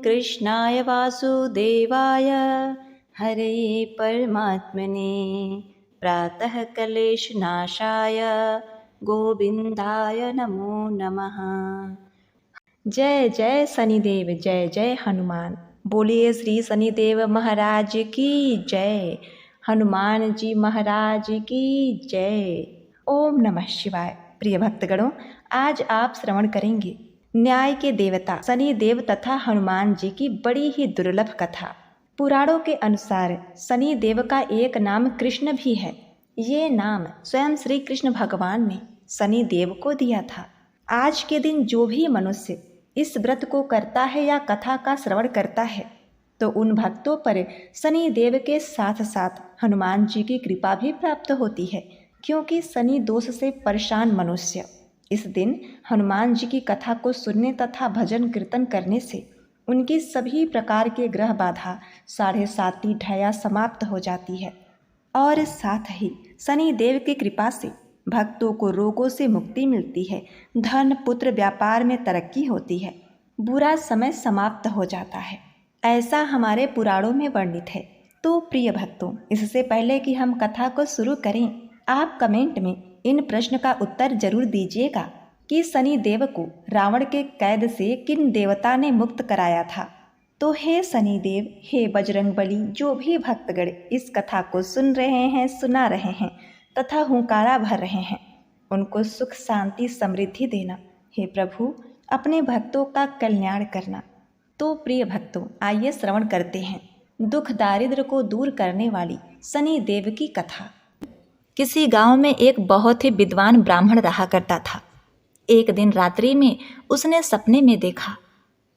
कृष्णाय वासुदेवाय हरये परमात्मने प्रातः क्लेशनाशाय गोविंदाय नमो नमः। जय जय शनिदेव, जय जय हनुमान। बोलिए श्री शनिदेव महाराज की जय, हनुमान जी महाराज की जय। ओम नमः शिवाय। प्रिय भक्तगणों, आज आप श्रवण करेंगे न्याय के देवता शनि देव तथा हनुमान जी की बड़ी ही दुर्लभ कथा। पुराणों के अनुसार शनि देव का एक नाम कृष्ण भी है। ये नाम स्वयं श्री कृष्ण भगवान ने शनि देव को दिया था। आज के दिन जो भी मनुष्य इस व्रत को करता है या कथा का श्रवण करता है तो उन भक्तों पर शनि देव के साथ साथ हनुमान जी की कृपा भी प्राप्त होती है, क्योंकि शनि दोष से परेशान मनुष्य इस दिन हनुमान जी की कथा को सुनने तथा भजन कीर्तन करने से उनकी सभी प्रकार के ग्रह बाधा 7.5 ढया समाप्त हो जाती है और साथ ही शनि देव की कृपा से भक्तों को रोगों से मुक्ति मिलती है, धन पुत्र व्यापार में तरक्की होती है, बुरा समय समाप्त हो जाता है। ऐसा हमारे पुराणों में वर्णित है। तो प्रिय भक्तों, इससे पहले कि हम कथा को शुरू करें, आप कमेंट में इन प्रश्न का उत्तर जरूर दीजिएगा कि शनि देव को रावण के कैद से किन देवता ने मुक्त कराया था। तो हे शनि देव, हे बजरंगबली, जो भी भक्तगण इस कथा को सुन रहे हैं, सुना रहे हैं तथा हुंकारा भर रहे हैं, उनको सुख शांति समृद्धि देना। हे प्रभु, अपने भक्तों का कल्याण करना। तो प्रिय भक्तों, आइए श्रवण करते हैं दुख दारिद्र को दूर करने वाली शनि देव की कथा। किसी गांव में एक बहुत ही विद्वान ब्राह्मण रहा करता था। एक दिन रात्रि में उसने सपने में देखा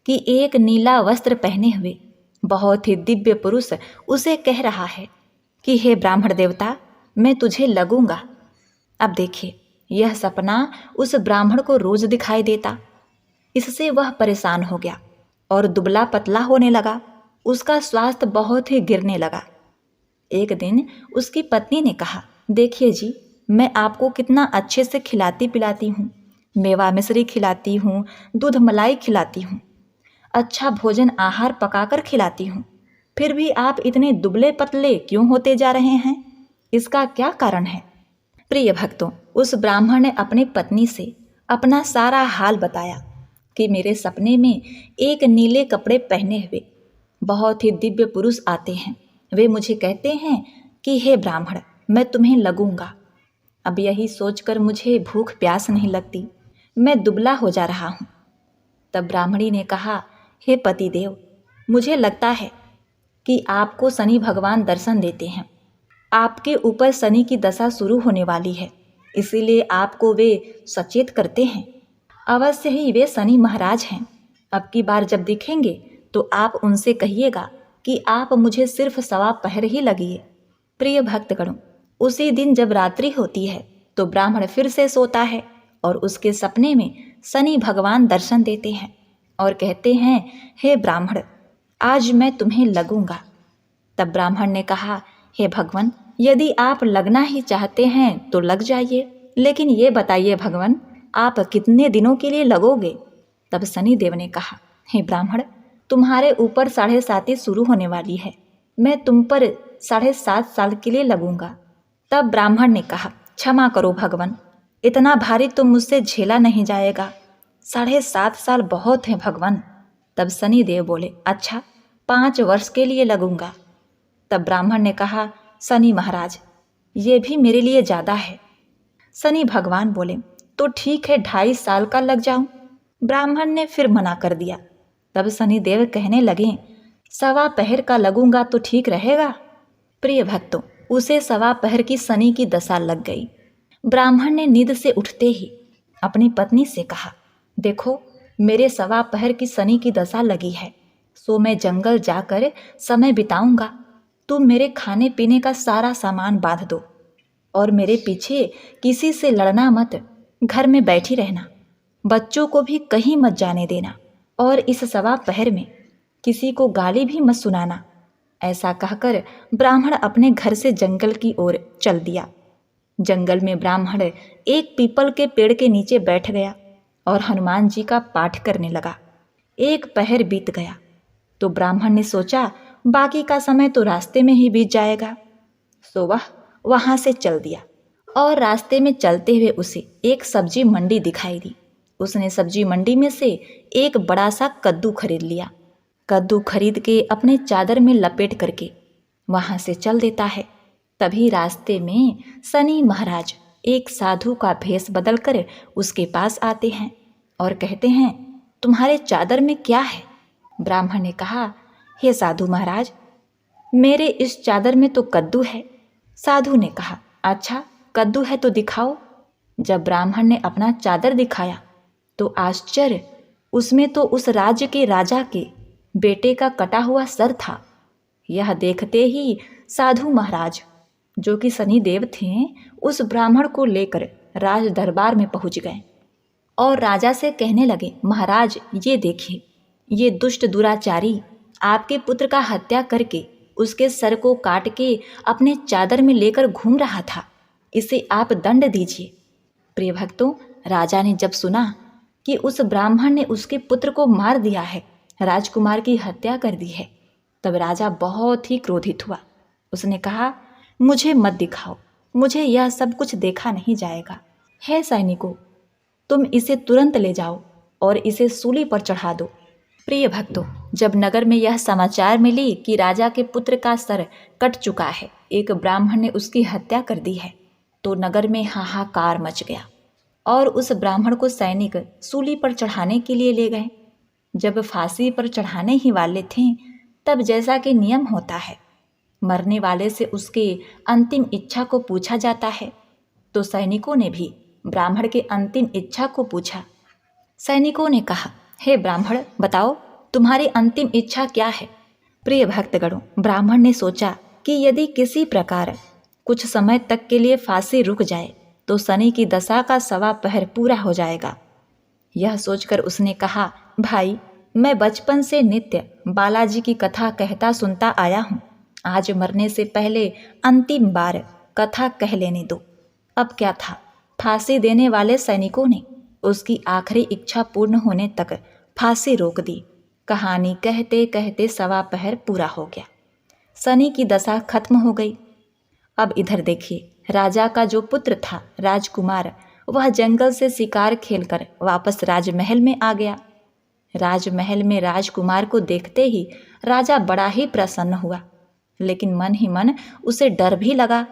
कि एक नीला वस्त्र पहने हुए बहुत ही दिव्य पुरुष उसे कह रहा है कि हे ब्राह्मण देवता, मैं तुझे लगूंगा। अब देखिए, यह सपना उस ब्राह्मण को रोज दिखाई देता। इससे वह परेशान हो गया और दुबला पतला होने लगा। उसका स्वास्थ्य बहुत ही गिरने लगा। एक दिन उसकी पत्नी ने कहा, देखिए जी, मैं आपको कितना अच्छे से खिलाती पिलाती हूँ, मेवा मिश्री खिलाती हूँ, दूध मलाई खिलाती हूँ, अच्छा भोजन आहार पकाकर खिलाती हूँ, फिर भी आप इतने दुबले पतले क्यों होते जा रहे हैं? इसका क्या कारण है? प्रिय भक्तों, उस ब्राह्मण ने अपनी पत्नी से अपना सारा हाल बताया कि मेरे सपने में एक नीले कपड़े पहने हुए बहुत ही दिव्य पुरुष आते हैं। वे मुझे कहते हैं कि हे ब्राह्मण, मैं तुम्हें लगूंगा। अब यही सोचकर मुझे भूख प्यास नहीं लगती, मैं दुबला हो जा रहा हूँ। तब ब्राह्मणी ने कहा, हे पतिदेव, मुझे लगता है कि आपको शनि भगवान दर्शन देते हैं। आपके ऊपर शनि की दशा शुरू होने वाली है, इसीलिए आपको वे सचेत करते हैं। अवश्य ही वे शनि महाराज हैं। अब की बार जब दिखेंगे तो आप उनसे कहिएगा कि आप मुझे सिर्फ 1.25 पहर ही लगिए। प्रिय भक्तगणों, उसी दिन जब रात्रि होती है तो ब्राह्मण फिर से सोता है और उसके सपने में शनि भगवान दर्शन देते हैं और कहते हैं, हे ब्राह्मण, आज मैं तुम्हें लगूंगा। तब ब्राह्मण ने कहा, हे भगवान, यदि आप लगना ही चाहते हैं तो लग जाइए, लेकिन ये बताइए भगवान, आप कितने दिनों के लिए लगोगे? तब शनि देव ने कहा, हे ब्राह्मण, तुम्हारे ऊपर 7.5 शुरू होने वाली है, मैं तुम पर 7.5 साल के लिए लगूंगा। तब ब्राह्मण ने कहा, क्षमा करो भगवान, इतना भारी तो मुझसे झेला नहीं जाएगा, 7.5 साल बहुत है भगवान। तब शनि देव बोले, अच्छा, 5 वर्ष के लिए लगूंगा। तब ब्राह्मण ने कहा, शनि महाराज, ये भी मेरे लिए ज़्यादा है। शनि भगवान बोले, तो ठीक है, 2.5 साल का लग जाऊं। ब्राह्मण ने फिर मना कर दिया। तब शनि देव कहने लगे, 1.25 पहर का लगूंगा तो ठीक रहेगा। प्रिय भक्तों, उसे 1.25 पहर की शनि की दशा लग गई। ब्राह्मण ने नींद से उठते ही अपनी पत्नी से कहा, देखो, मेरे 1.25 पहर की शनि की दशा लगी है, सो मैं जंगल जाकर समय बिताऊंगा। तुम मेरे खाने पीने का सारा सामान बांध दो और मेरे पीछे किसी से लड़ना मत, घर में बैठी रहना, बच्चों को भी कहीं मत जाने देना और इस 1.25 पहर में किसी को गाली भी मत सुनाना। ऐसा कहकर ब्राह्मण अपने घर से जंगल की ओर चल दिया। जंगल में ब्राह्मण एक पीपल के पेड़ के नीचे बैठ गया और हनुमान जी का पाठ करने लगा। 1 पहर बीत गया, तो ब्राह्मण ने सोचा बाकी का समय तो रास्ते में ही बीत जाएगा, सो वह वहाँ से चल दिया। और रास्ते में चलते हुए उसे एक सब्जी मंडी दिखाई दी। उसने सब्जी मंडी में से एक बड़ा सा कद्दू खरीद लिया। कद्दू खरीद के अपने चादर में लपेट करके वहाँ से चल देता है। तभी रास्ते में शनि महाराज एक साधु का भेष बदल कर उसके पास आते हैं और कहते हैं, तुम्हारे चादर में क्या है? ब्राह्मण ने कहा, हे साधु महाराज, मेरे इस चादर में तो कद्दू है। साधु ने कहा, अच्छा कद्दू है तो दिखाओ। जब ब्राह्मण ने अपना चादर दिखाया तो आश्चर्य, उसमें तो उस राज्य के राजा के बेटे का कटा हुआ सर था। यह देखते ही साधु महाराज, जो कि शनिदेव थे, उस ब्राह्मण को लेकर राज दरबार में पहुंच गए और राजा से कहने लगे, महाराज ये देखिए, ये दुष्ट दुराचारी आपके पुत्र का हत्या करके उसके सर को काट के अपने चादर में लेकर घूम रहा था, इसे आप दंड दीजिए। प्रिय भक्तों, राजा ने जब सुना कि उस ब्राह्मण ने उसके पुत्र को मार दिया है, राजकुमार की हत्या कर दी है, तब राजा बहुत ही क्रोधित हुआ। उसने कहा, मुझे मत दिखाओ, मुझे यह सब कुछ देखा नहीं जाएगा। हे सैनिकों, तुम इसे तुरंत ले जाओ और इसे सूली पर चढ़ा दो। प्रिय भक्तों, जब नगर में यह समाचार मिली कि राजा के पुत्र का सर कट चुका है, एक ब्राह्मण ने उसकी हत्या कर दी है, तो नगर में हाहाकार मच गया और उस ब्राह्मण को सैनिक सूली पर चढ़ाने के लिए ले गए। जब फांसी पर चढ़ाने ही वाले थे, तब जैसा कि नियम होता है, मरने वाले से उसके अंतिम इच्छा को पूछा जाता है, तो सैनिकों ने भी ब्राह्मण के अंतिम इच्छा को पूछा। सैनिकों ने कहा, हे ब्राह्मण, बताओ तुम्हारी अंतिम इच्छा क्या है? प्रिय भक्तगणों, ब्राह्मण ने सोचा कि यदि किसी प्रकार कुछ समय तक के लिए फांसी रुक जाए तो शनि की दशा का 1.25 पहर पूरा हो जाएगा। यह सोचकर उसने कहा, भाई, मैं बचपन से नित्य बालाजी की कथा कहता सुनता आया हूँ, आज मरने से पहले अंतिम बार कथा कह लेने दो। अब क्या था, फांसी देने वाले सैनिकों ने उसकी आखिरी इच्छा पूर्ण होने तक फांसी रोक दी। कहानी कहते कहते 1.25 पहर पूरा हो गया, शनि की दशा खत्म हो गई। अब इधर देखिए, राजा का जो पुत्र था राजकुमार, वह जंगल से शिकार खेलकर वापस राजमहल में आ गया। राजमहल में राजकुमार को देखते ही राजा बड़ा ही प्रसन्न हुआ, लेकिन मन ही मन उसे डर भी लगा।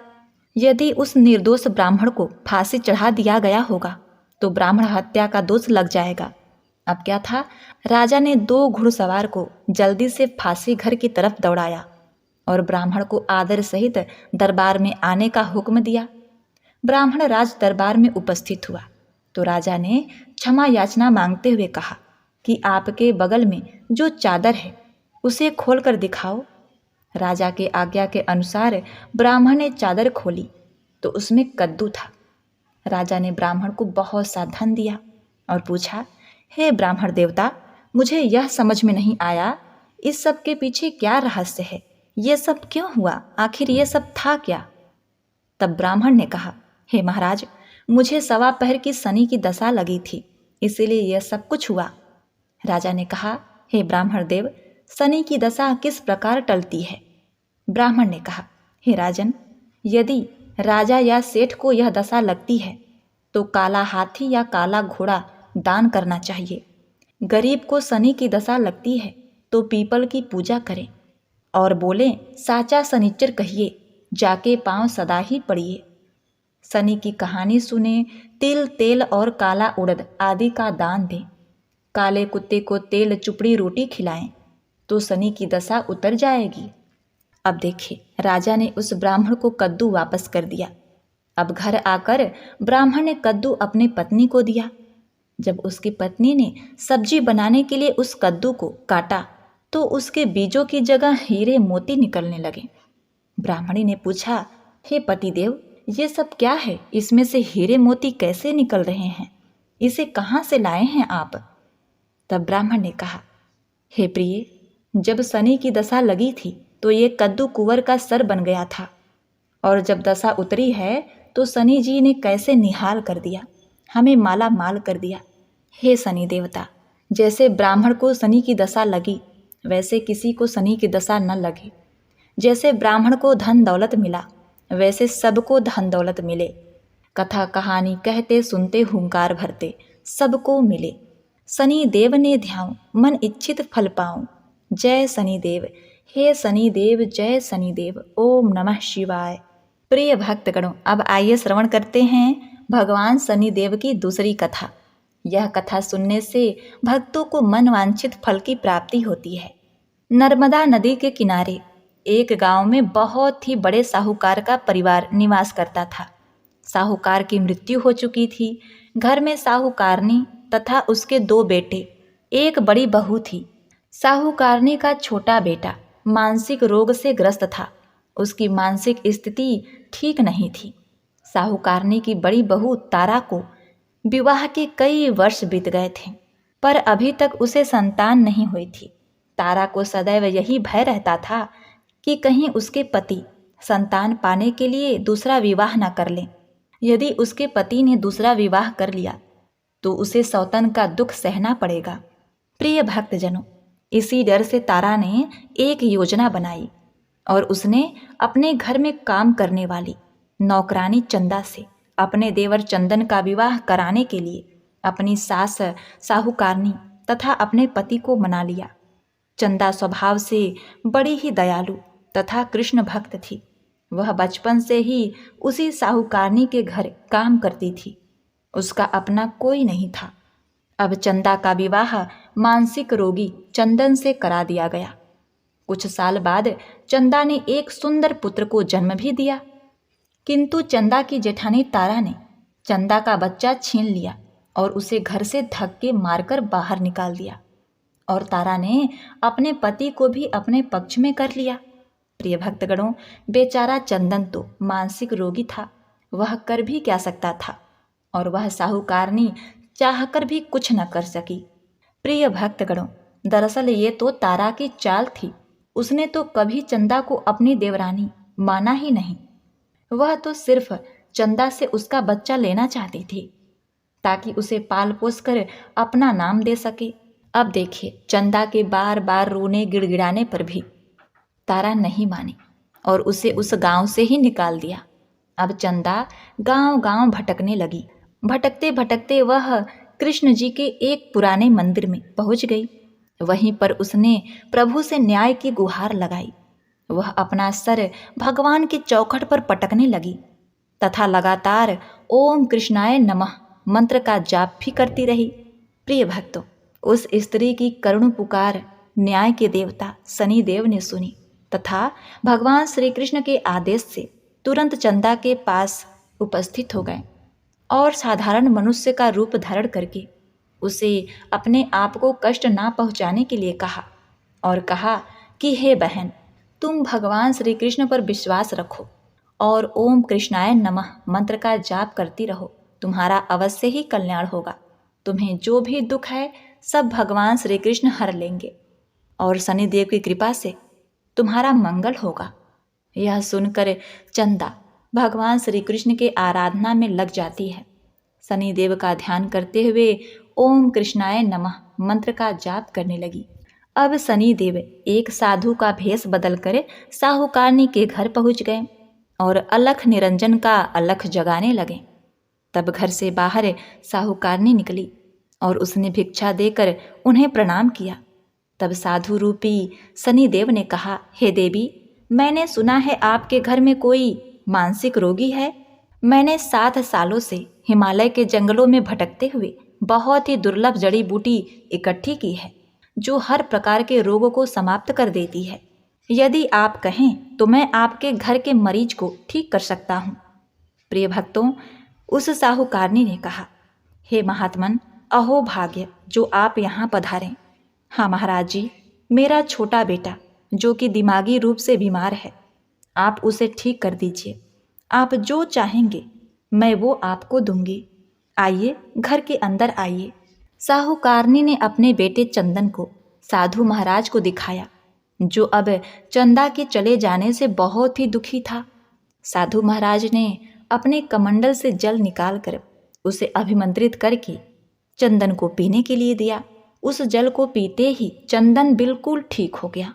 यदि उस निर्दोष ब्राह्मण को फांसी चढ़ा दिया गया होगा तो ब्राह्मण हत्या का दोष लग जाएगा। अब क्या था, राजा ने 2 घुड़सवार को जल्दी से फांसी घर की तरफ दौड़ाया और ब्राह्मण को आदर सहित दरबार में आने का हुक्म दिया। ब्राह्मण राज दरबार में उपस्थित हुआ तो राजा ने क्षमा याचना मांगते हुए कहा कि आपके बगल में जो चादर है उसे खोलकर दिखाओ। राजा के आज्ञा के अनुसार ब्राह्मण ने चादर खोली तो उसमें कद्दू था। राजा ने ब्राह्मण को बहुत सा धन दिया और पूछा, हे ब्राह्मण देवता, मुझे यह समझ में नहीं आया, इस सब के पीछे क्या रहस्य है? ये सब क्यों हुआ? आखिर ये सब था क्या? तब ब्राह्मण ने कहा, हे महाराज, मुझे 1.25 पहर की शनि की दशा लगी थी, इसीलिए यह सब कुछ हुआ। राजा ने कहा, हे ब्राह्मण देव, शनि की दशा किस प्रकार टलती है? ब्राह्मण ने कहा, हे राजन, यदि राजा या सेठ को यह दशा लगती है तो काला हाथी या काला घोड़ा दान करना चाहिए। गरीब को शनि की दशा लगती है तो पीपल की पूजा करें और बोले, साचा शनिचर कहिए, जाके पांव सदा ही पड़िए। शनि की कहानी सुने, तिल, तेल और काला उड़द आदि का दान दें। काले कुत्ते को तेल चुपड़ी रोटी खिलाएं तो शनि की दशा उतर जाएगी। अब देखिए, राजा ने उस ब्राह्मण को कद्दू वापस कर दिया। अब घर आकर ब्राह्मण ने कद्दू अपने पत्नी को दिया। जब उसकी पत्नी ने सब्जी बनाने के लिए उस कद्दू को काटा तो उसके बीजों की जगह हीरे मोती निकलने लगे। ब्राह्मणी ने पूछा, हे पतिदेव, ये सब क्या है? इसमें से हीरे मोती कैसे निकल रहे हैं? इसे कहाँ से लाए हैं आप? तब ब्राह्मण ने कहा, हे प्रिय, जब शनि की दशा लगी थी तो ये कद्दू कुंवर का सर बन गया था, और जब दशा उतरी है तो शनि जी ने कैसे निहाल कर दिया, हमें माला माल कर दिया। हे शनि देवता, जैसे ब्राह्मण को शनि की दशा लगी वैसे किसी को शनि की दशा न लगे। जैसे ब्राह्मण को धन दौलत मिला, वैसे सबको धन दौलत मिले। कथा कहानी कहते सुनते हुंकार भरते सबको मिले। शनि देव ने ध्याऊं, मन इच्छित फल पाऊं। जय शनिदेव, हे शनिदेव, जय शनिदेव। ओम नमः शिवाय। प्रिय भक्तगणों, अब आइए श्रवण करते हैं भगवान शनिदेव की दूसरी कथा। यह कथा सुनने से भक्तों को मनवांछित फल की प्राप्ति होती है। नर्मदा नदी के किनारे एक गांव में बहुत ही बड़े साहूकार का परिवार निवास करता था। साहूकार की मृत्यु हो चुकी थी। घर में साहूकारनी तथा उसके 2 बेटे, एक बड़ी बहू थी। साहूकारनी का छोटा बेटा मानसिक रोग से ग्रस्त था। उसकी मानसिक स्थिति ठीक नहीं थी। साहूकारनी की बड़ी बहू तारा को विवाह के कई वर्ष बीत गए थे, पर अभी तक उसे संतान नहीं हुई थी। तारा को सदैव यही भय रहता था कि कहीं उसके पति संतान पाने के लिए दूसरा विवाह न कर लें। यदि उसके पति ने दूसरा विवाह कर लिया तो उसे सौतन का दुख सहना पड़ेगा। प्रिय भक्तजनों, इसी डर से तारा ने एक योजना बनाई और उसने अपने घर में काम करने वाली नौकरानी चंदा से अपने देवर चंदन का विवाह कराने के लिए अपनी सास साहूकारनी तथा अपने पति को मना लिया। चंदा स्वभाव से बड़ी ही दयालु तथा कृष्ण भक्त थी। वह बचपन से ही उसी साहूकारनी के घर काम करती थी। उसका अपना कोई नहीं था। अब चंदा का विवाह मानसिक रोगी चंदन से करा दिया गया। कुछ साल बाद चंदा ने एक सुंदर पुत्र को जन्म भी दिया, किंतु चंदा की जेठानी तारा ने चंदा का बच्चा छीन लिया और उसे घर से धक्के मारकर बाहर निकाल दिया। और तारा ने अपने पति को भी अपने पक्ष में कर लिया। प्रिय भक्तगणों, बेचारा चंदन तो मानसिक रोगी था, वह कर भी क्या सकता था, और वह साहूकारनी चाहकर भी कुछ न कर सकी। प्रिय भक्तगणों, दरअसल ये तो तारा की चाल थी। उसने तो कभी चंदा को अपनी देवरानी माना ही नहीं। वह तो सिर्फ चंदा से उसका बच्चा लेना चाहती थी ताकि उसे पाल पोस कर अपना नाम दे सके। अब देखिए, चंदा के बार बार रोने गिड़गिड़ाने पर भी तारा नहीं मानी और उसे उस गांव से ही निकाल दिया। अब चंदा गांव-गांव भटकने लगी। भटकते भटकते वह कृष्ण जी के एक पुराने मंदिर में पहुंच गई। वहीं पर उसने प्रभु से न्याय की गुहार लगाई। वह अपना सर भगवान की चौखट पर पटकने लगी तथा लगातार ओम कृष्णाय नमः मंत्र का जाप भी करती रही। प्रिय भक्तों, उस स्त्री की करुण पुकार न्याय के देवता शनिदेव ने सुनी तथा भगवान श्री कृष्ण के आदेश से तुरंत चंदा के पास उपस्थित हो गए और साधारण मनुष्य का रूप धारण करके उसे अपने आप को कष्ट ना पहुंचाने के लिए कहा और कहा कि हे बहन, तुम भगवान श्री कृष्ण पर विश्वास रखो और ओम कृष्णाय नमः मंत्र का जाप करती रहो। तुम्हारा अवश्य ही कल्याण होगा। तुम्हें जो भी दुख है सब भगवान श्री कृष्ण हर लेंगे और शनिदेव की कृपा से तुम्हारा मंगल होगा। यह सुनकर चंदा भगवान श्री कृष्ण के आराधना में लग जाती है। शनिदेव का ध्यान करते हुए ओम कृष्णाय नमः मंत्र का जाप करने लगी। अब शनिदेव एक साधु का भेष बदलकर साहूकारनी के घर पहुंच गए और अलख निरंजन का अलख जगाने लगे। तब घर से बाहर साहूकारनी निकली और उसने भिक्षा देकर उन्हें प्रणाम किया। तब साधु रूपी शनिदेव ने कहा, हे देवी, मैंने सुना है आपके घर में कोई मानसिक रोगी है। मैंने 7 सालों से हिमालय के जंगलों में भटकते हुए बहुत ही दुर्लभ जड़ी बूटी इकट्ठी की है जो हर प्रकार के रोगों को समाप्त कर देती है। यदि आप कहें तो मैं आपके घर के मरीज को ठीक कर सकता हूँ। प्रिय भक्तों, उस साहूकारनी ने कहा, हे महात्मन, अहो भाग्य जो आप यहाँ पधारें। हाँ महाराज जी, मेरा छोटा बेटा जो कि दिमागी रूप से बीमार है, आप उसे ठीक कर दीजिए। आप जो चाहेंगे मैं वो आपको दूंगी। आइए, घर के अंदर आइए। साहूकारनी ने अपने बेटे चंदन को साधु महाराज को दिखाया, जो अब चंदा के चले जाने से बहुत ही दुखी था। साधु महाराज ने अपने कमंडल से जल निकालकर उसे अभिमंत्रित करके चंदन को पीने के लिए दिया। उस जल को पीते ही चंदन बिल्कुल ठीक हो गया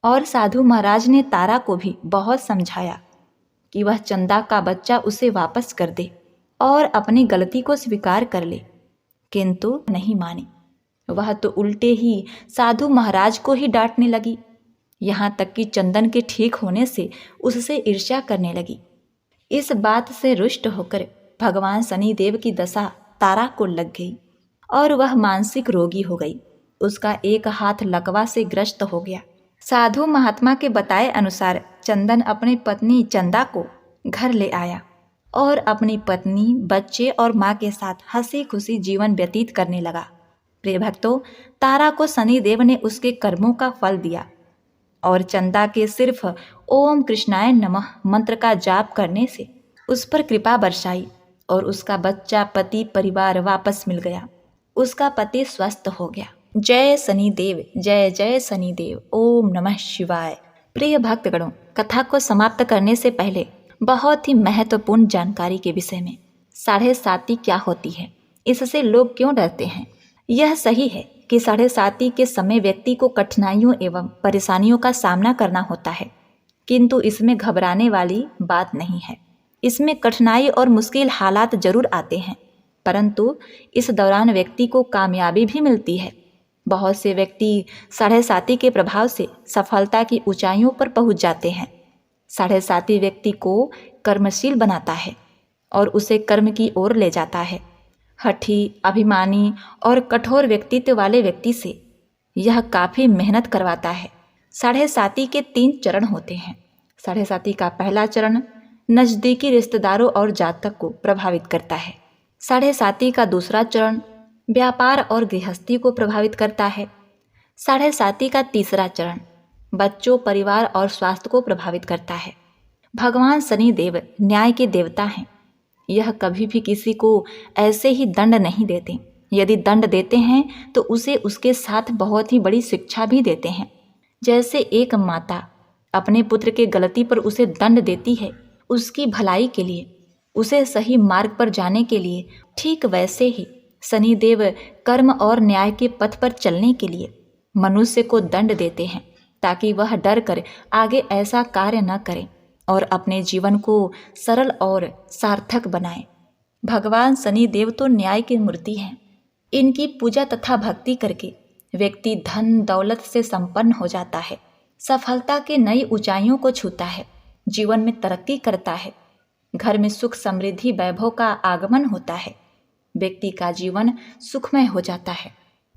और साधु महाराज ने तारा को भी बहुत समझाया कि वह चंदा का बच्चा उसे वापस कर दे और अपनी गलती को स्वीकार कर ले, किंतु नहीं मानी। वह तो उल्टे ही साधु महाराज को ही डांटने लगी, यहाँ तक कि चंदन के ठीक होने से उससे ईर्ष्या करने लगी। इस बात से रुष्ट होकर भगवान शनिदेव की दशा तारा को लग गई और वह मानसिक रोगी हो गई। उसका एक हाथ लकवा से ग्रस्त हो गया। साधु महात्मा के बताए अनुसार चंदन अपनी पत्नी चंदा को घर ले आया और अपनी पत्नी, बच्चे और माँ के साथ हंसी खुशी जीवन व्यतीत करने लगा। प्रिय भक्तों, तारा को शनिदेव ने उसके कर्मों का फल दिया और चंदा के सिर्फ ओम कृष्णाय नमः मंत्र का जाप करने से उस पर कृपा बरसाई और उसका बच्चा, पति, परिवार वापस मिल गया। उसका पति स्वस्थ हो गया। जय शनिदेव, जय जय शनिदेव, ओम नमः शिवाय। प्रिय भक्तगणों, कथा को समाप्त करने से पहले बहुत ही महत्वपूर्ण जानकारी के विषय में, 7.5 क्या होती है, इससे लोग क्यों डरते हैं। यह सही है कि 7.5 के समय व्यक्ति को कठिनाइयों एवं परेशानियों का सामना करना होता है, किंतु इसमें घबराने वाली बात नहीं है। इसमें कठिनाई और मुश्किल हालात जरूर आते हैं, परंतु इस दौरान व्यक्ति को कामयाबी भी मिलती है। बहुत से व्यक्ति 7.5 के प्रभाव से सफलता की ऊंचाइयों पर पहुंच जाते हैं। 7.5 व्यक्ति को कर्मशील बनाता है और उसे कर्म की ओर ले जाता है। हठी, अभिमानी और कठोर व्यक्तित्व वाले व्यक्ति से यह काफ़ी मेहनत करवाता है। 7.5 के 3 चरण होते हैं। 7.5 का पहला चरण नज़दीकी रिश्तेदारों और जातक को प्रभावित करता है। 7.5 का दूसरा चरण व्यापार और गृहस्थी को प्रभावित करता है। 7.5 का तीसरा चरण बच्चों, परिवार और स्वास्थ्य को प्रभावित करता है। भगवान शनिदेव न्याय के देवता हैं। यह कभी भी किसी को ऐसे ही दंड नहीं देते। यदि दंड देते हैं तो उसे उसके साथ बहुत ही बड़ी शिक्षा भी देते हैं। जैसे एक माता अपने पुत्र के गलती पर उसे दंड देती है उसकी भलाई के लिए, उसे सही मार्ग पर जाने के लिए, ठीक वैसे ही शनिदेव कर्म और न्याय के पथ पर चलने के लिए मनुष्य को दंड देते हैं ताकि वह डर कर आगे ऐसा कार्य न करे और अपने जीवन को सरल और सार्थक बनाए। भगवान शनिदेव तो न्याय की मूर्ति हैं। इनकी पूजा तथा भक्ति करके व्यक्ति धन दौलत से संपन्न हो जाता है, सफलता के नई ऊंचाइयों को छूता है, जीवन में तरक्की करता है, घर में सुख समृद्धि वैभव का आगमन होता है, व्यक्ति का जीवन सुखमय हो जाता है।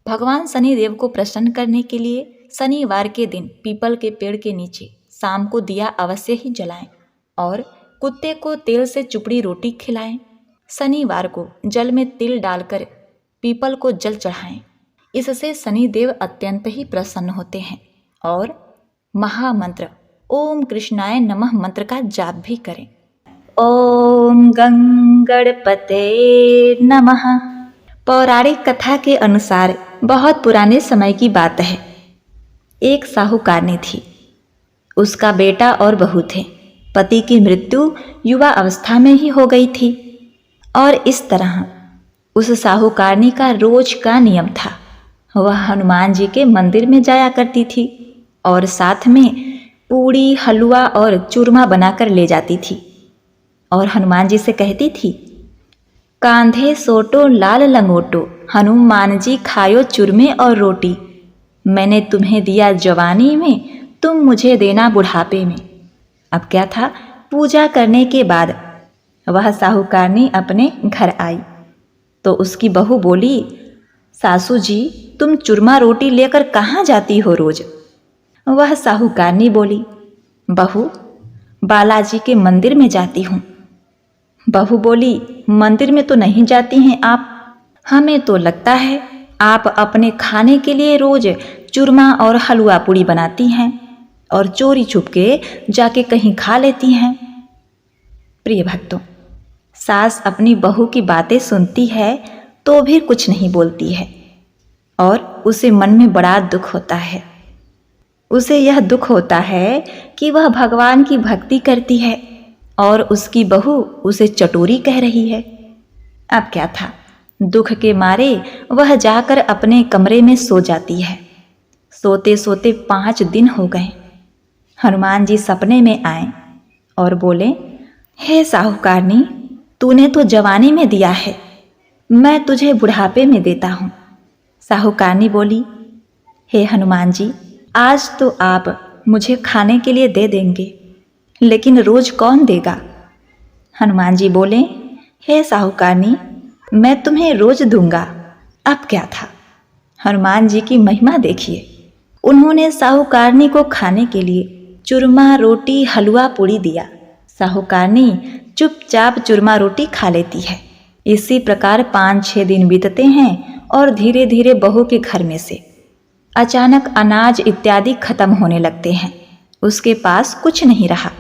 भगवान शनिदेव को प्रसन्न करने के लिए शनिवार के दिन पीपल के पेड़ के नीचे शाम को दिया अवश्य ही जलाएं और कुत्ते को तेल से चुपड़ी रोटी खिलाएं। शनिवार को जल में तिल डालकर पीपल को जल चढ़ाएं। इससे शनिदेव अत्यंत ही प्रसन्न होते हैं और महामंत्र ओम कृष्णाय नमः मंत्र का जाप भी करें। ओम गंगणपते नमः। पौराणिक कथा के अनुसार बहुत पुराने समय की बात है। एक साहूकारनी थी। उसका बेटा और बहू थे। पति की मृत्यु युवा अवस्था में ही हो गई थी और इस तरह उस साहूकारनी का रोज का नियम था, वह हनुमान जी के मंदिर में जाया करती थी और साथ में पूड़ी, हलवा और चूरमा बनाकर ले जाती थी और हनुमान जी से कहती थी, कांधे सोटो लाल लंगोटो, हनुमान जी खायो चूरमे और रोटी। मैंने तुम्हें दिया जवानी में, तुम मुझे देना बुढ़ापे में। अब क्या था, पूजा करने के बाद वह साहूकारनी अपने घर आई तो उसकी बहू बोली, सासू जी तुम चूरमा रोटी लेकर कहाँ जाती हो रोज? वह साहूकारनी बोली, बहू बालाजी के मंदिर में जाती हूँ। बहू बोली, मंदिर में तो नहीं जाती हैं आप, हमें तो लगता है आप अपने खाने के लिए रोज चूरमा और हलवा पूड़ी बनाती हैं और चोरी छुपके जाके कहीं खा लेती हैं। प्रिय भक्तों, सास अपनी बहू की बातें सुनती है तो भी कुछ नहीं बोलती है और उसे मन में बड़ा दुख होता है। उसे यह दुख होता है कि वह भगवान की भक्ति करती है और उसकी बहू उसे चटोरी कह रही है। अब क्या था, दुख के मारे वह जाकर अपने कमरे में सो जाती है। सोते सोते 5 दिन हो गए। हनुमान जी सपने में आए और बोले, हे साहूकारनी, तूने तो जवानी में दिया है, मैं तुझे बुढ़ापे में देता हूँ। साहूकारनी बोली, हे हनुमान जी, आज तो आप मुझे खाने के लिए दे देंगे, लेकिन रोज कौन देगा? हनुमान जी बोले, हे साहूकारनी, मैं तुम्हें रोज दूंगा, अब क्या था। हनुमान जी की महिमा देखिए। उन्होंने साहूकारनी को खाने के लिए चूरमा, रोटी, हलवा पूड़ी दिया। साहूकारनी चुपचाप चूरमा रोटी खा लेती है। इसी प्रकार 5-6 दिन बीतते हैं और धीरे धीरे बहू के घर में से अचानक अनाज इत्यादि खत्म होने लगते हैं। उसके पास कुछ नहीं रहा,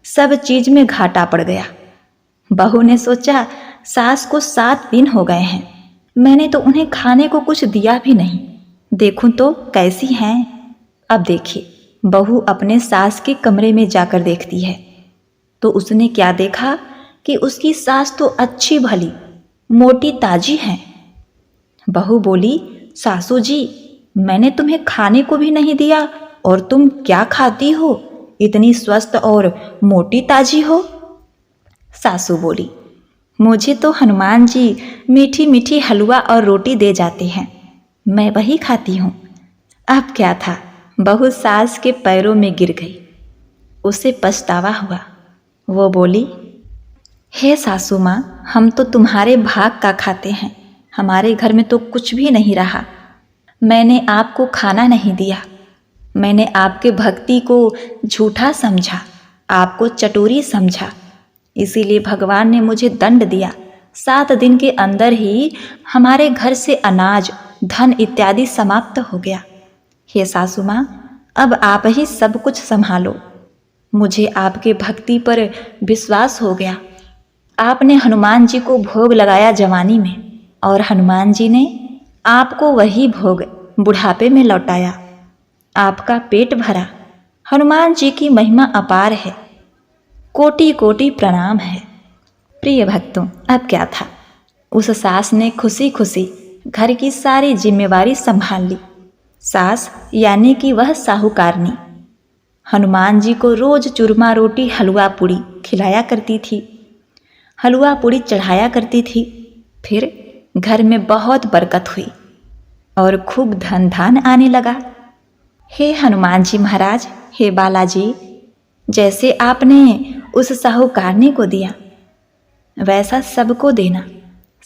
सब चीज में घाटा पड़ गया। बहू ने सोचा, सास को 7 दिन हो गए हैं, मैंने तो उन्हें खाने को कुछ दिया भी नहीं, देखूं तो कैसी हैं। अब देखिए, बहू अपने सास के कमरे में जाकर देखती है तो उसने क्या देखा कि उसकी सास तो अच्छी भली मोटी ताजी है। बहू बोली, सासू जी, मैंने तुम्हें खाने को भी नहीं दिया और तुम क्या खाती हो, इतनी स्वस्थ और मोटी ताजी हो। सासू बोली, मुझे तो हनुमान जी मीठी मीठी हलवा और रोटी दे जाते हैं, मैं वही खाती हूँ। अब क्या था, बहू सास के पैरों में गिर गई। उसे पछतावा हुआ। वो बोली, हे सासू माँ, हम तो तुम्हारे भाग का खाते हैं, हमारे घर में तो कुछ भी नहीं रहा। मैंने आपको खाना नहीं दिया, मैंने आपके भक्ति को झूठा समझा, आपको चटोरी समझा, इसीलिए भगवान ने मुझे दंड दिया। 7 दिन के अंदर ही हमारे घर से अनाज, धन इत्यादि समाप्त हो गया। हे सासू माँ, अब आप ही सब कुछ संभालो। मुझे आपके भक्ति पर विश्वास हो गया। आपने हनुमान जी को भोग लगाया जवानी में, और हनुमान जी ने आपको वही भोग बुढ़ापे में लौटाया। आपका पेट भरा। हनुमान जी की महिमा अपार है, कोटि कोटि प्रणाम है। प्रिय भक्तों, अब क्या था, उस सास ने खुशी खुशी घर की सारी जिम्मेवारी संभाल ली। सास यानी कि वह साहूकारनी हनुमान जी को रोज चूरमा, रोटी, हलवा पूड़ी खिलाया करती थी, हलवा पूड़ी चढ़ाया करती थी। फिर घर में बहुत बरकत हुई और खूब धन धान आने लगा। हे हनुमान जी महाराज, हे बालाजी, जैसे आपने उस साहूकारनी को दिया वैसा सबको देना।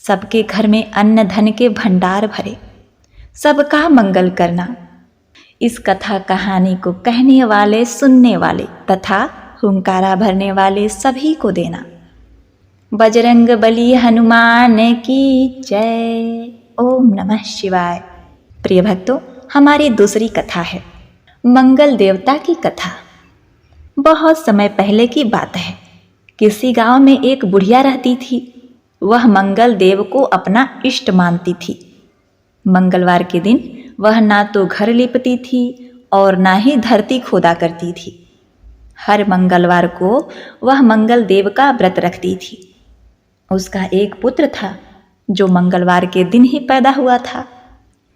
सबके घर में अन्न धन के भंडार भरे, सबका मंगल करना। इस कथा कहानी को कहने वाले, सुनने वाले तथा हुंकारा भरने वाले सभी को देना। बजरंग बली हनुमान की जय। ओम नमः शिवाय। प्रिय भक्तों, हमारी दूसरी कथा है मंगल देवता की कथा। बहुत समय पहले की बात है। किसी गांव में एक बुढ़िया रहती थी। वह मंगल देव को अपना इष्ट मानती थी। मंगलवार के दिन वह ना तो घर लीपती थी और ना ही धरती खोदा करती थी। हर मंगलवार को वह मंगल देव का व्रत रखती थी। उसका एक पुत्र था जो मंगलवार के दिन ही पैदा हुआ था,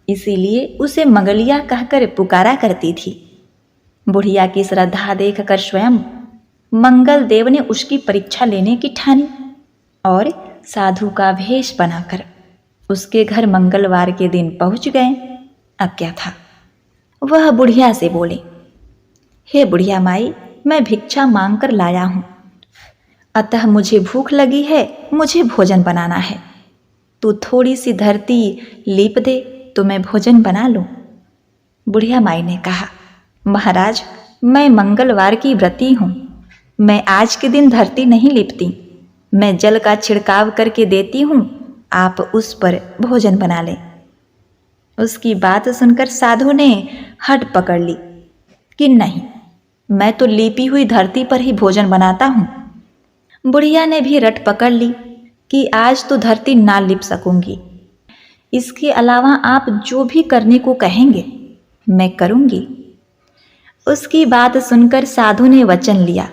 इसीलिए उसे मंगलिया कहकर पुकारा करती थी। बुढ़िया की श्रद्धा देखकर स्वयं मंगल देव ने उसकी परीक्षा लेने की ठानी और साधु का भेष बनाकर उसके घर मंगलवार के दिन पहुंच गए। अब क्या था, वह बुढ़िया से बोले, हे बुढ़िया माई, मैं भिक्षा मांग कर लाया हूँ, अतः मुझे भूख लगी है, मुझे भोजन बनाना है। तू थोड़ी सी धरती लीप दे तो मैं भोजन बना लूँ। बुढ़िया माई ने कहा, महाराज, मैं मंगलवार की व्रती हूँ, मैं आज के दिन धरती नहीं लीपती, मैं जल का छिड़काव करके देती हूँ, आप उस पर भोजन बना लें। उसकी बात सुनकर साधु ने हट पकड़ ली कि नहीं, मैं तो लीपी हुई धरती पर ही भोजन बनाता हूँ। बुढ़िया ने भी रट पकड़ ली कि आज तो धरती ना लिप सकूंगी, इसके अलावा आप जो भी करने को कहेंगे मैं करूंगी। उसकी बात सुनकर साधु ने वचन लिया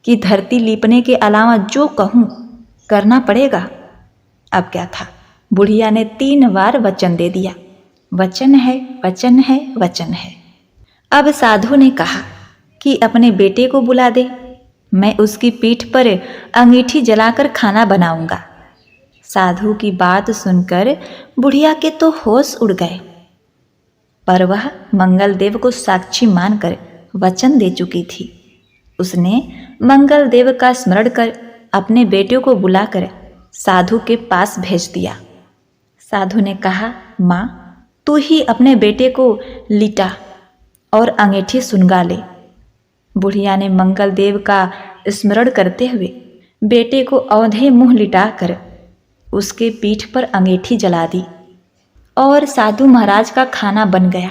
कि धरती लीपने के अलावा जो कहूँ करना पड़ेगा। अब क्या था, बुढ़िया ने 3 बार वचन दे दिया, वचन है, वचन है, वचन है। अब साधु ने कहा कि अपने बेटे को बुला दे, मैं उसकी पीठ पर अंगीठी जलाकर खाना बनाऊंगा। साधु की बात सुनकर बुढ़िया के तो होश उड़ गए, पर वह मंगलदेव को साक्षी मानकर वचन दे चुकी थी। उसने मंगलदेव का स्मरण कर अपने बेटे को बुलाकर साधु के पास भेज दिया। साधु ने कहा, माँ, तू ही अपने बेटे को लिटा और अंगीठी सुनगा ले। बुढ़िया ने मंगलदेव का स्मरण करते हुए बेटे को औंधे मुंह लिटाकर उसके पीठ पर अंगीठी जला दी और साधु महाराज का खाना बन गया।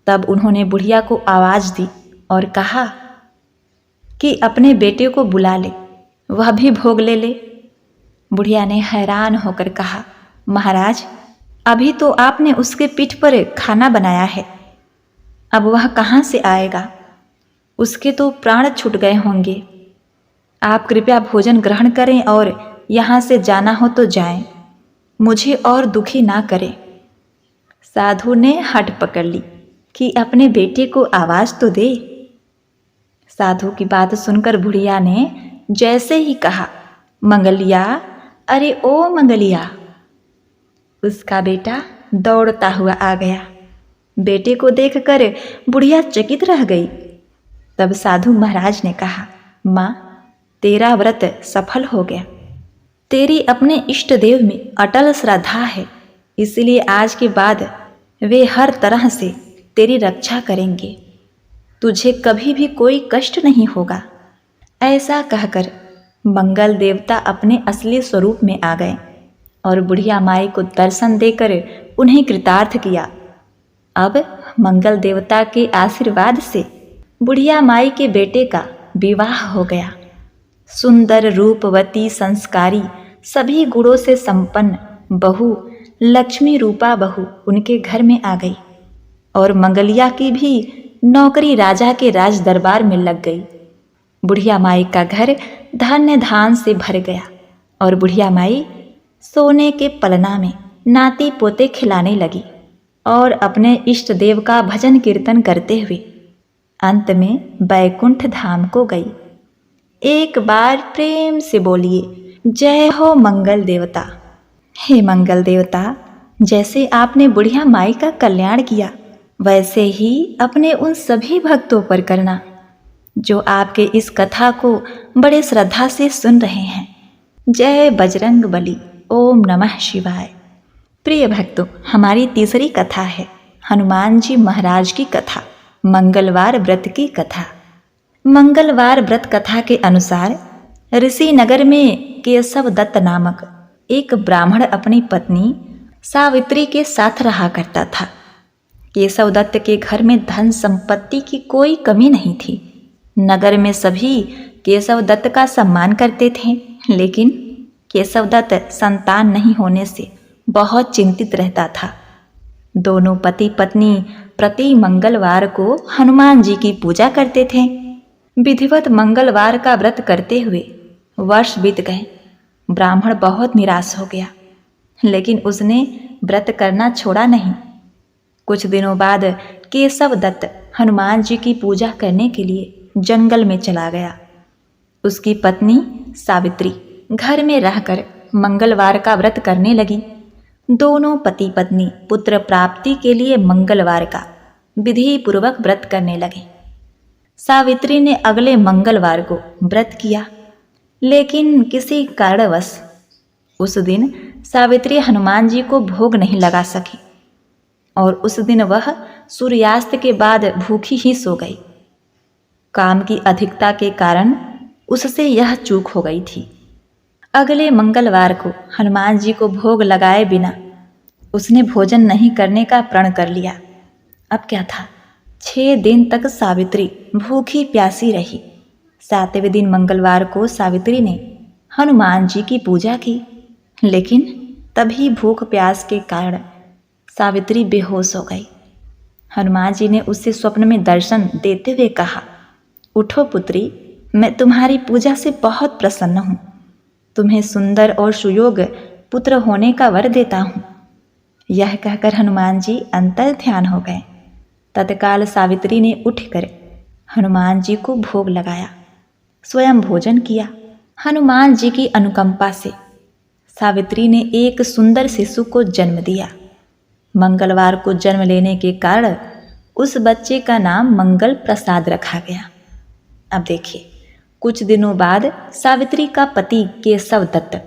तब उन्होंने बुढ़िया को आवाज़ दी और कहा कि अपने बेटे को बुला ले, वह भी भोग ले ले। बुढ़िया ने हैरान होकर कहा, महाराज, अभी तो आपने उसके पीठ पर खाना बनाया है, अब वह कहाँ से आएगा? उसके तो प्राण छूट गए होंगे। आप कृपया भोजन ग्रहण करें और यहाँ से जाना हो तो जाएं, मुझे और दुखी ना करें। साधु ने हट पकड़ ली कि अपने बेटे को आवाज़ तो दे। साधु की बात सुनकर बुढ़िया ने जैसे ही कहा, मंगलिया, अरे ओ मंगलिया, उसका बेटा दौड़ता हुआ आ गया। बेटे को देखकर बुढ़िया चकित रह गई। तब साधु महाराज ने कहा, माँ, तेरा व्रत सफल हो गया। तेरी अपने इष्ट देव में अटल श्रद्धा है, इसलिए आज के बाद वे हर तरह से तेरी रक्षा करेंगे, तुझे कभी भी कोई कष्ट नहीं होगा। ऐसा कहकर मंगल देवता अपने असली स्वरूप में आ गए और बुढ़िया माई को दर्शन देकर उन्हें कृतार्थ किया। अब मंगल देवता के आशीर्वाद से बुढ़िया माई के बेटे का विवाह हो गया। सुंदर, रूपवती, संस्कारी, सभी गुणों से संपन्न बहू, लक्ष्मी रूपा बहू उनके घर में आ गई और मंगलिया की भी नौकरी राजा के राज दरबार में लग गई। बुढ़िया माई का घर धन्य धान से भर गया और बुढ़िया माई सोने के पलना में नाती पोते खिलाने लगी और अपने इष्ट देव का भजन कीर्तन करते हुए अंत में बैकुंठ धाम को गई। एक बार प्रेम से बोलिए, जय हो मंगल देवता। हे मंगल देवता, जैसे आपने बुढ़िया माई का कल्याण किया, वैसे ही अपने उन सभी भक्तों पर करना जो आपके इस कथा को बड़े श्रद्धा से सुन रहे हैं। जय बजरंग बली। ओम नमः शिवाय। प्रिय भक्तों, हमारी तीसरी कथा है हनुमान जी महाराज की कथा, मंगलवार व्रत की कथा। मंगलवार व्रत कथा के अनुसार ऋषि नगर में केशव दत्त नामक एक ब्राह्मण अपनी पत्नी सावित्री के साथ रहा करता था। केशव दत्त के घर में धन संपत्ति की कोई कमी नहीं थी। नगर में सभी केशव दत्त का सम्मान करते थे, लेकिन केशव दत्त संतान नहीं होने से बहुत चिंतित रहता था। दोनों पति पत्नी प्रति मंगलवार को हनुमान जी की पूजा करते थे। विधिवत मंगलवार का व्रत करते हुए वर्ष बीत गए। ब्राह्मण बहुत निराश हो गया, लेकिन उसने व्रत करना छोड़ा नहीं। कुछ दिनों बाद केशव दत्त हनुमान जी की पूजा करने के लिए जंगल में चला गया। उसकी पत्नी सावित्री घर में रहकर मंगलवार का व्रत करने लगी। दोनों पति पत्नी पुत्र प्राप्ति के लिए मंगलवार का विधि पूर्वक व्रत करने लगे। सावित्री ने अगले मंगलवार को व्रत किया, लेकिन किसी कारणवश उस दिन सावित्री हनुमान जी को भोग नहीं लगा सकी और उस दिन वह सूर्यास्त के बाद भूखी ही सो गई। काम की अधिकता के कारण उससे यह चूक हो गई थी। अगले मंगलवार को हनुमान जी को भोग लगाए बिना उसने भोजन नहीं करने का प्रण कर लिया। अब क्या था, 6 दिन तक सावित्री भूखी प्यासी रही। 7वें दिन मंगलवार को सावित्री ने हनुमान जी की पूजा की, लेकिन तभी भूख प्यास के कारण सावित्री बेहोश हो गई। हनुमान जी ने उससे स्वप्न में दर्शन देते हुए कहा, उठो पुत्री, मैं तुम्हारी पूजा से बहुत प्रसन्न हूँ। तुम्हें सुंदर और सुयोग्य पुत्र होने का वर देता हूँ। यह कहकर हनुमान जी अंतर ध्यान हो गए। तत्काल सावित्री ने उठकर हनुमान जी को भोग लगाया, स्वयं भोजन किया। हनुमान जी की अनुकंपा से सावित्री ने एक सुंदर शिशु को जन्म दिया। मंगलवार को जन्म लेने के कारण उस बच्चे का नाम मंगल प्रसाद रखा गया। अब देखिए, कुछ दिनों बाद सावित्री का पति केशव दत्त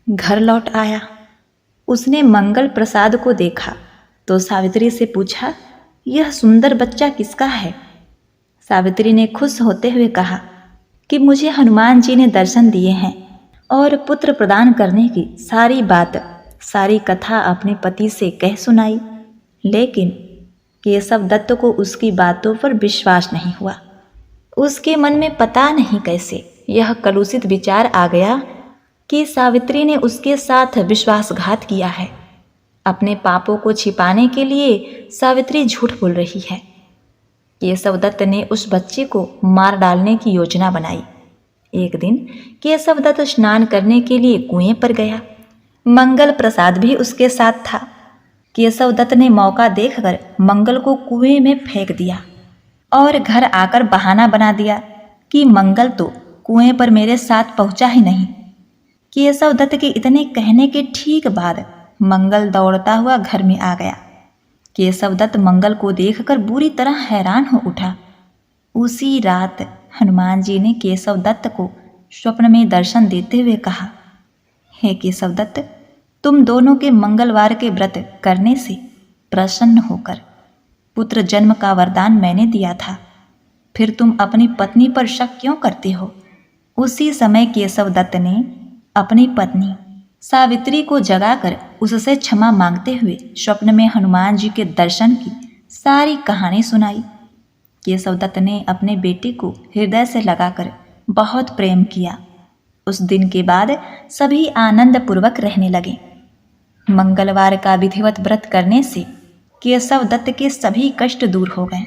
घर लौट आया। उसने मंगल प्रसाद को देखा तो सावित्री से पूछा, यह सुंदर बच्चा किसका है? सावित्री ने खुश होते हुए कहा कि मुझे हनुमान जी ने दर्शन दिए हैं और पुत्र प्रदान करने की सारी बात, सारी कथा अपने पति से कह सुनाई। लेकिन केशव दत्त को उसकी बातों पर विश्वास नहीं हुआ। उसके मन में पता नहीं कैसे यह कलुषित विचार आ गया कि सावित्री ने उसके साथ विश्वासघात किया है। अपने पापों को छिपाने के लिए सावित्री झूठ बोल रही है। केशव दत्त ने उस बच्चे को मार डालने की योजना बनाई। एक दिन केशव दत्त स्नान करने के लिए कुएं पर गया। मंगल प्रसाद भी उसके साथ था। केशव दत्त ने मौका देखकर मंगल को कुएं में फेंक दिया और घर आकर बहाना बना दिया कि मंगल तो कुएं पर मेरे साथ पहुंचा ही नहीं। केशव दत्त के इतने कहने के ठीक बाद मंगल दौड़ता हुआ घर में आ गया। केशव दत्त मंगल को देखकर बुरी तरह हैरान हो उठा। उसी रात हनुमान जी ने केशव दत्त को स्वप्न में दर्शन देते हुए कहा, हे केशव दत्त, तुम दोनों के मंगलवार के व्रत करने से प्रसन्न होकर पुत्र जन्म का वरदान मैंने दिया था, फिर तुम अपनी पत्नी पर शक क्यों करते हो? उसी समय केशव दत्त ने अपनी पत्नी सावित्री को जगाकर उससे क्षमा मांगते हुए स्वप्न में हनुमान जी के दर्शन की सारी कहानी सुनाई। केशव दत्त ने अपने बेटे को हृदय से लगाकर बहुत प्रेम किया। उस दिन के बाद सभी आनंद पूर्वक रहने लगे। मंगलवार का विधिवत व्रत करने से केशव दत्त के सभी कष्ट दूर हो गए।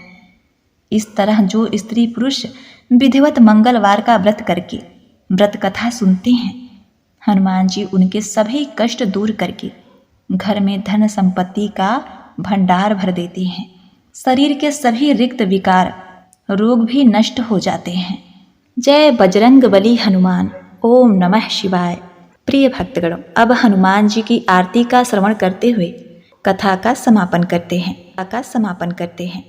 इस तरह जो स्त्री पुरुष विधिवत मंगलवार का व्रत करके व्रत कथा सुनते हैं, हनुमान जी उनके सभी कष्ट दूर करके घर में धन संपत्ति का भंडार भर देते हैं। शरीर के सभी रिक्त विकार, रोग भी नष्ट हो जाते हैं। जय बजरंग बली हनुमान। ओम नमः शिवाय। प्रिय भक्तगणों, अब हनुमान जी की आरती का श्रवण करते हुए कथा का समापन करते हैं। का समापन करते हैं।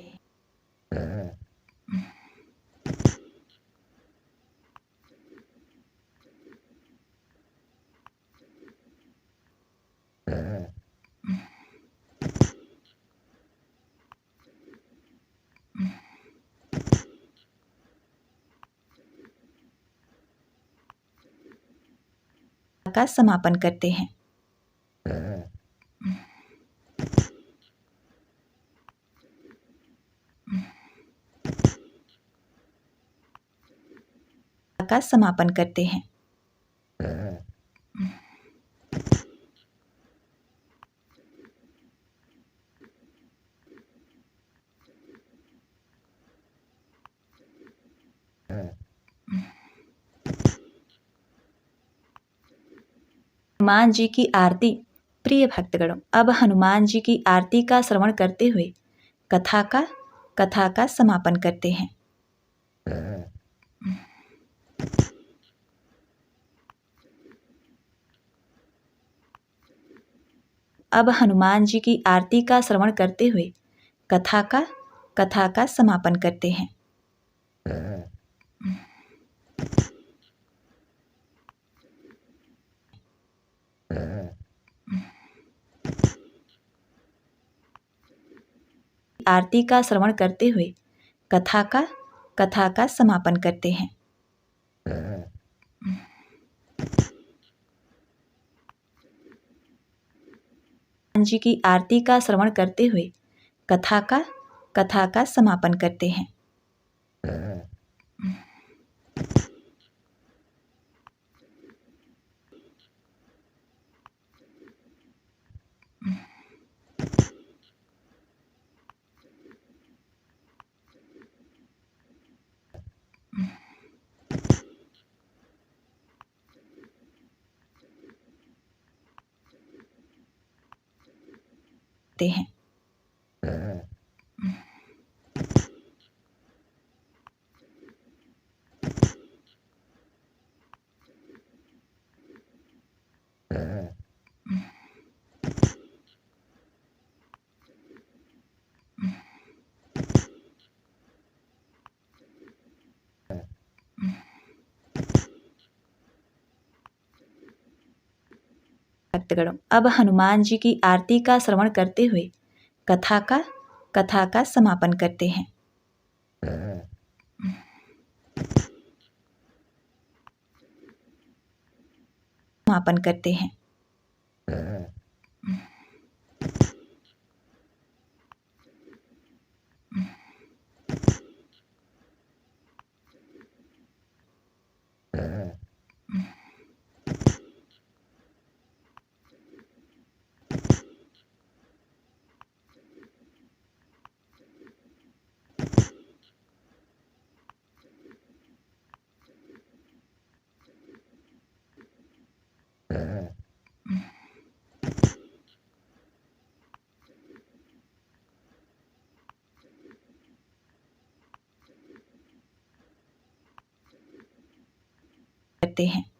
का समापन करते हैं। हनुमान जी की आरती। प्रिय भक्तगणों, अब हनुमान जी की आरती का श्रवण करते हुए कथा का समापन करते हैं। अब हनुमान जी की आरती का श्रवण करते हुए कथा का समापन करते हैं। आरती का श्रवण करते हुए कथा का समापन करते हैं। हनुमान जी की आरती का श्रवण करते हुए कथा का समापन करते हैं। करते हैं। भक्तगणों, अब हनुमान जी की आरती का श्रवण करते हुए कथा का समापन करते हैं। समापन करते हैं। करते हैं।